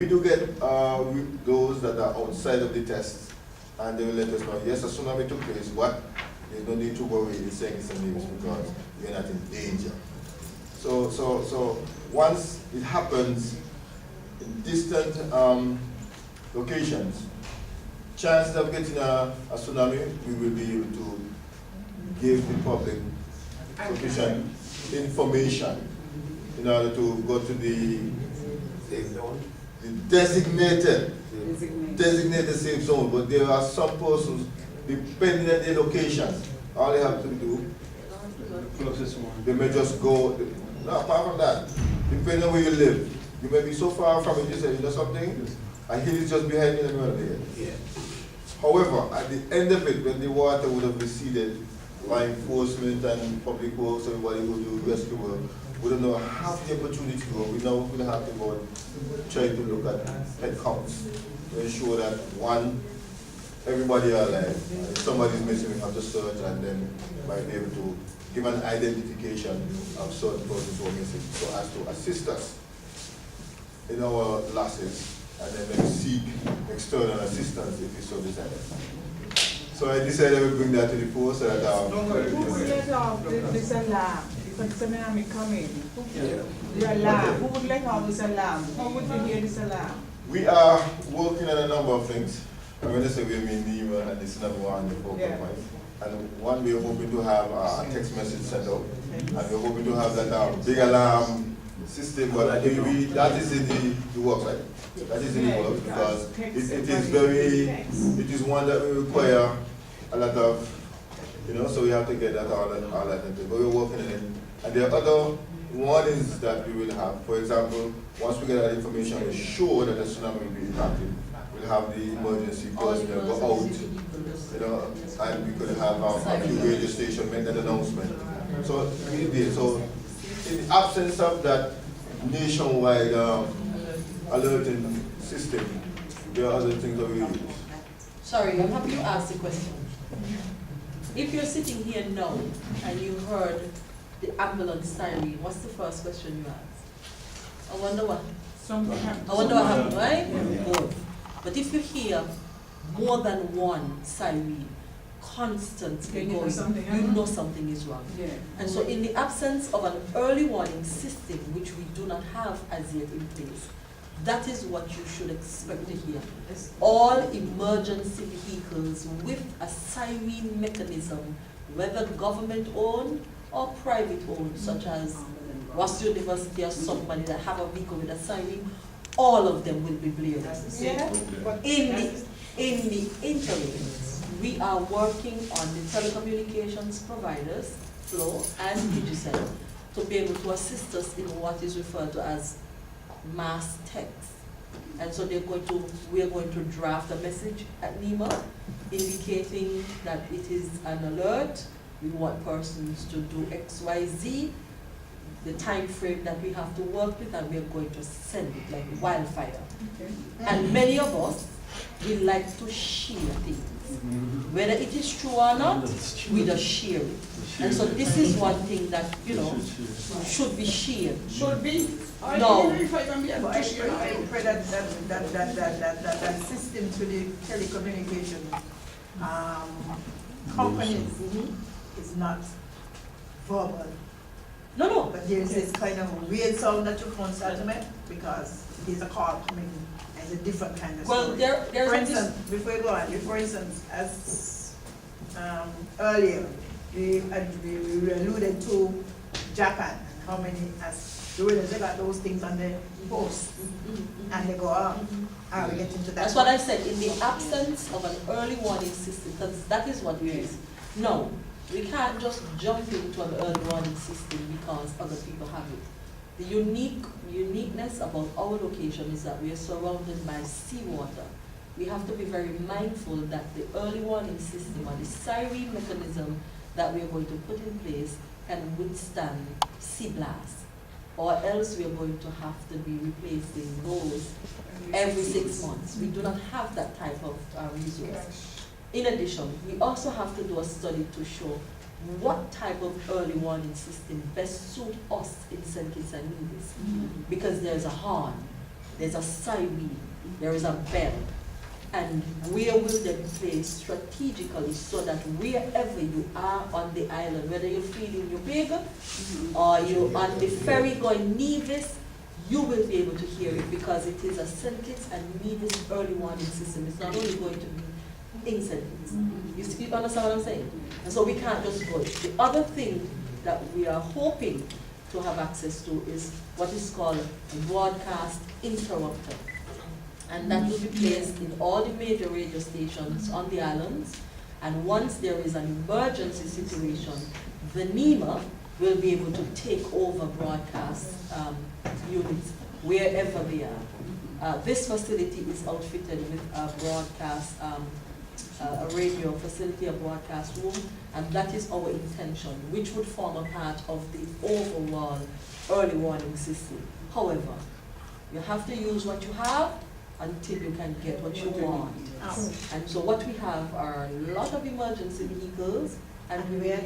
We do get those that are outside of the test, and they will let us know, yes, a tsunami took place, but there's no need to worry, they're saying it's a news because we're not in danger. So once it happens in distant locations, chances of getting a tsunami, we will be able to give the public sufficient information in order to go to the designated safe zone. But there are some persons, depending on their locations, all they have to do, they may just go. No, apart from that, depending on where you live, you may be so far from it, you say, you know something, a hill is just behind you in the middle there. Yeah. However, at the end of it, when the water would have receded, law enforcement and public works, everybody who do rescue work, we don't know have the opportunity to go. We now will have to go try to look at head counts to ensure that one, everybody are alive. If somebody is missing, we have to search and then might be able to give an identification of certain persons who are missing, so as to assist us in our losses and then maybe seek external assistance if we so desire. So I decided I would bring that to the fore so that who would let off this alarm? If a tsunami coming, the alarm, who would let off this alarm? How would you hear this alarm? We are working on a number of things. I'm going to say we mean NEMA and this is number one, the focal point. And one, we're hoping to have a text message sent out. And we're hoping to have that big alarm system, but that is in the works, right? That is in the works because it is one that we require a lot of, so we have to get that all that into. But we're working on it. And there are other warnings that we will have. For example, once we get that information, we're sure that the tsunami will be impacted. We'll have the emergency personnel go out, and we could have a few radio stations make that announcement. So in the absence of that nationwide alerting system, there are other things that we use. Sorry, I'm happy you asked the question. If you're sitting here now and you heard the ambulance siren, what's the first question you ask? I wonder what? Something happened. I wonder what happened, right? Good. But if you hear more than one siren constantly going, you know something is wrong. Yeah. And so in the absence of an early warning system, which we do not have as yet in place, that is what you should expect to hear. All emergency vehicles with a siren mechanism, whether government-owned or private-owned, such as West University or somebody that have a vehicle with a siren, all of them will be blared. Yeah. In the interim, we are working on the telecommunications providers, Flow and Digicel, to be able to assist us in what is referred to as mass text. And so we are going to draft a message at NEMA indicating that it is an alert. We want persons to do X, Y, Z, the time frame that we have to work with, and we are going to send it like wildfire. Okay. And many of us, we like to share things. Whether it is true or not, we just share it. And so this is one thing that, should be shared. Should be? No. I pray that system to the telecommunication companies is not verbal. No. But there is this kind of weird sound that your phone starts to make because there's a call coming as a different kind of story. There's for instance, before you go on, for instance, as earlier, we alluded to Japan, how many, as they got those things on the post, and they go up. We get into that. That's what I said, in the absence of an early warning system, because that is what it is. No, we can't just jump into an early warning system because other people have it. The uniqueness about our location is that we are surrounded by seawater. We have to be very mindful that the early warning system or the siren mechanism that we are going to put in place can withstand sea blasts, or else we are going to have to be replacing those every 6 months. We do not have that type of resource. In addition, we also have to do a study to show what type of early warning system best suit us in St. Kitts and Nevis, because there's a horn, there's a siren, there is a bell. And where will they be placed strategically so that wherever you are on the island, whether you're feeding your pig or you're on the ferry going Nevis, you will be able to hear it because it is a St. Kitts and Nevis early warning system. It's not only going to be incidents. You understand what I'm saying? And so we can't just go. The other thing that we are hoping to have access to is what is called a broadcast interrupter. And that will be placed in all the major radio stations on the islands. And once there is an emergency situation, the NEMA will be able to take over broadcast units wherever they are. This facility is outfitted with a broadcast, a radio facility, a broadcast room, and that is our intention, which would form a part of the overall early warning system. However, you have to use what you have until you can get what you want. And so what we have are a lot of emergency vehicles, and we are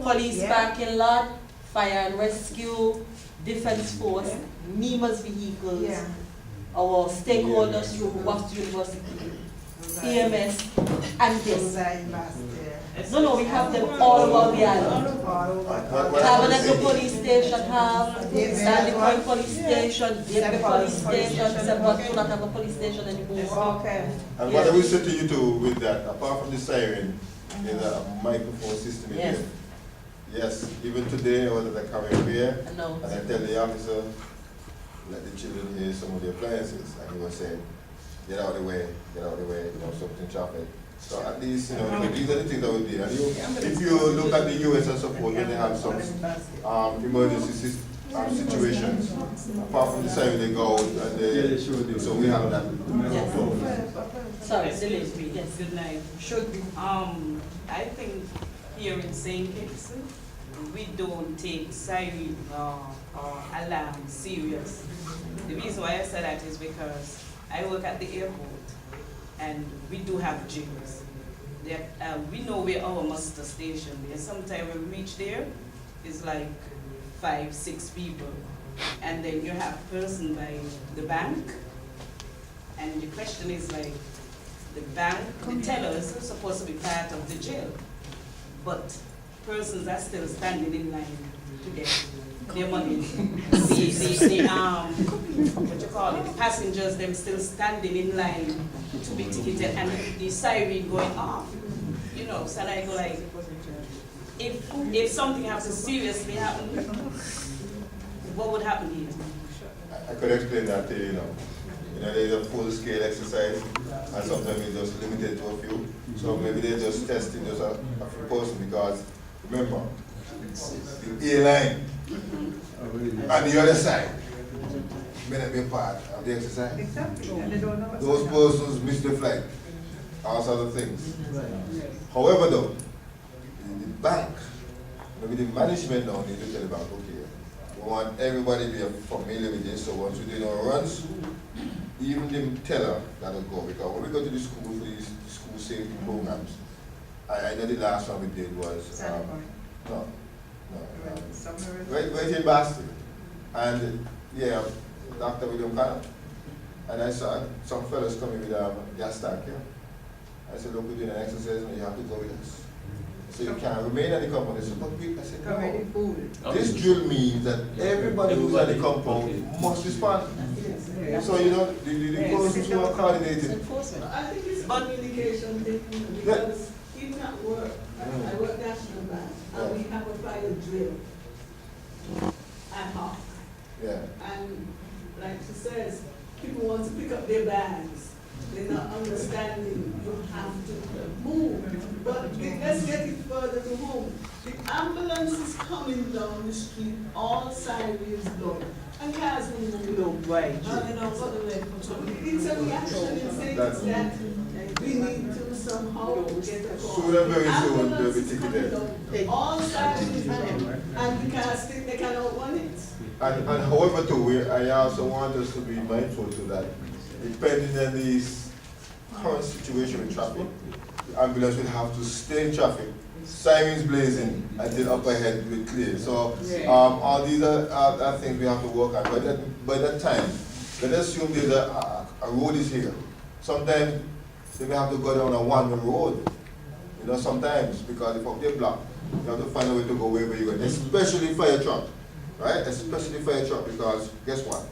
police parking lot, fire and rescue, defense force, NEMA's vehicles, our stakeholders through Boston University, EMS, and this. No, we have them all over the island. Have at the police station, Sandy Point police station, Gateway police station, except we do not have a police station anymore. Okay. And what I will say to you too with that, apart from the siren, is a microphone system in Yes. there. Yes, even today I was at a career I know. and I tell the officer, let the children hear some of the appliances, and he was saying, get out of the way, something traffic. So at least, these are the things that we do. And if you look at the US and support, when they have some emergency situations, apart from the siren, they go out and they, so we have that. Yes. Sorry, delivery, yes. Good night. I think here in St. Kitts, we don't take siren or alarm serious. The reason why I say that is because I work at the airport and we do have gyms. We know where our muster station is. Sometimes when we reach there, it's like 5, 6 people. And then you have a person by the bank, and the question is like, the bank, the tellers are supposed to be part of the jail, but persons are still standing in line to get their money. What you call it, the passengers, them still standing in line to be ticketed, and the siren going off. So I go like, if something happens seriously happen, what would happen here? I could explain that to you, there's a full-scale exercise, and sometimes it's just limited to a few. So maybe they're just testing just a few person, because remember, the airline on the other side may not be a part of the exercise. Exactly. And they don't know what's Those going on. persons miss the flight, all sorts of things. However though, the bank, maybe the management now need to tell the bank, okay, we want everybody to be familiar with this, so once we do our runs, even the teller that'll go, because when we go to the school for these school safety programs, I know the last one we did was, right in Boston, and yeah, Dr. William Cannon, and I saw some fellas coming with a gas tank here. I said, look, we're doing an exercise and you have to go with us. So you can't remain at the compound. I said, but I said, no. This drill means that everybody who's at the compound must respond. So the persons who are coordinating. I think it's a communication thing, because even at work, I work National Bank, and we have a fire drill ad hoc. Yeah. And like she says, people want to pick up their bags. They're not understanding you have to move. But let's get it further to home. The ambulance is coming down the street, all sirens blowing. And cars will move. Right. It's a reaction in saying that we need to somehow get a call. Soon and very soon they'll be ticketed. All sirens blowing, and the cars think they can outrun it. And however too, I also want us to be mindful to that, depending on this current situation with traffic, the ambulance will have to stay in traffic sirens blazing until up ahead with clear. So all these are things we have to work on. By that time, let's assume there's a road is here. Sometimes they may have to go down a one-way road. You know, sometimes because if up they block, you have to find a way to go wherever you're going. Especially fire truck, right? Especially fire truck, because guess what?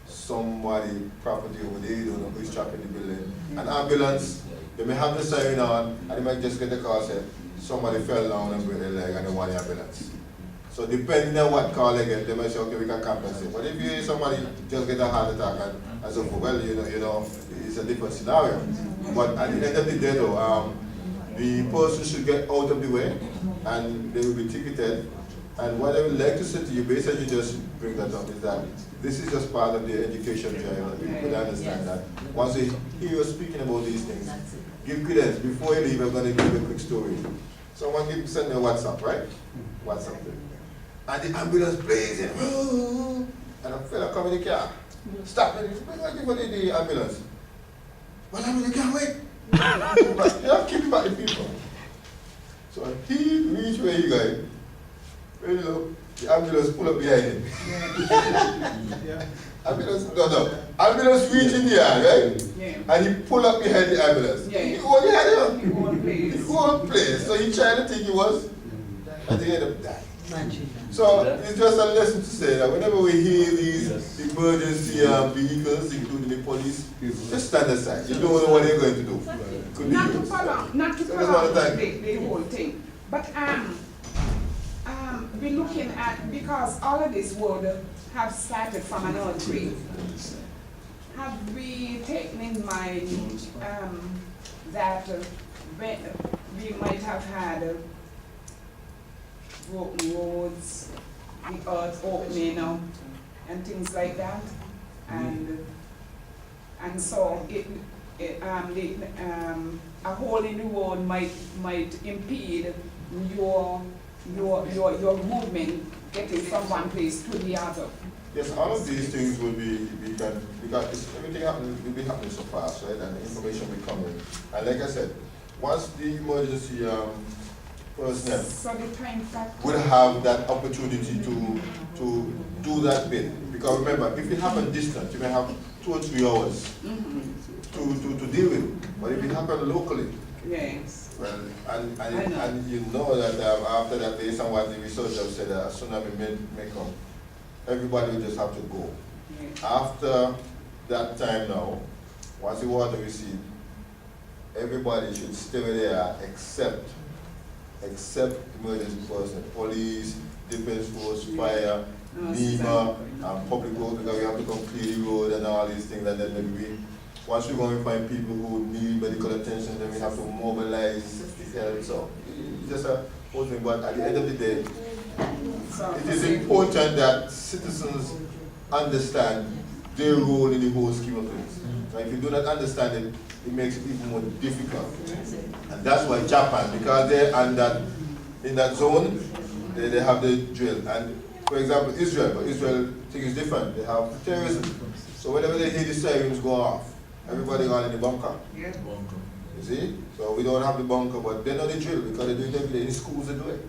Somebody property over there, you don't know who's trapped in the building. An ambulance, they may have the siren on, and they might just get the call said somebody fell down and broke their leg and they want the ambulance. So depending on what call they get, they might say, okay, we can compensate. But if you hear somebody just get a heart attack and so forth, well, you know, it's a different scenario. But at the end of the day though, the person should get out of the way and they will be ticketed. And what I would like to say to you, basically just bring that up, is that this is just part of the education drive. People understand that. Once they hear you speaking about these things, give credence. Before you leave, I'm going to give you a quick story. Someone send me a WhatsApp, right? WhatsApp. And the ambulance blazing. And a fella come in the car. Stop it. What did the ambulance? Well, I mean, you can't wait. But you have to keep back the people. So he reached where he going. Well, you know, the ambulance pull up behind him. Ambulance reach in the yard, right? Yeah. And he pull up behind the ambulance. Yeah. He only had him. The whole place. The whole place. So he tried to think he was, and he ended up dying. So it's just a lesson to say that whenever we hear these emergency vehicles, including the police, just stand aside. You don't know what they're going to do. Not to follow the whole thing, but we're looking at, because all of this would have started from an earthquake. Have we taken in mind that we might have had broken roads, the earth opening up, and things like that, and so a hole in the road might impede your movement getting from one place to the other. Yes, all of these things will be done because everything will be happening so fast, right? And the information will come in. And like I said, once the emergency personnel would have that opportunity to do that bit. Because remember, if it happens distant, you may have 2 or 3 hours to deal with it. But if it happens locally, yes. well, and you know that after that, based on what the researchers said, a tsunami may come. Everybody will just have to go. Yes. After that time now, once the water recedes, everybody should stay where they are except emergency personnel, police, defense force, fire, NEMA, public road, because we have to come clear the road and all these things, and then maybe once we go and find people who need medical attention, then we have to mobilize help. So it's just a whole thing, but at the end of the day, it is important that citizens understand their role in the whole scheme of things. So if you do not understand it, it makes it even more difficult. And that's why Japan, because they're in that zone, they have the drill. And for example, Israel, but Israel thing is different. They have terrorism. So whenever they hear the sirens go off, everybody gone in the bunker. Yeah. You see? So we don't have the bunker, but they know the drill because they do it every day. In schools they do it.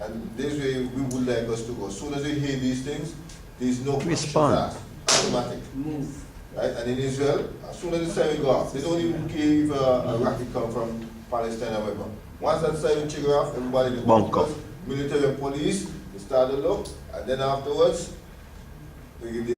And this way we would like us to go. As soon as we hear these things, there's no questions asked. Automatic. Move. Right? And in Israel, as soon as the siren go off, they don't even care if a rocket come from Palestine or whatever. Once that siren trigger off, everybody just bunker. Military and police, they start to look, and then afterwards, we give the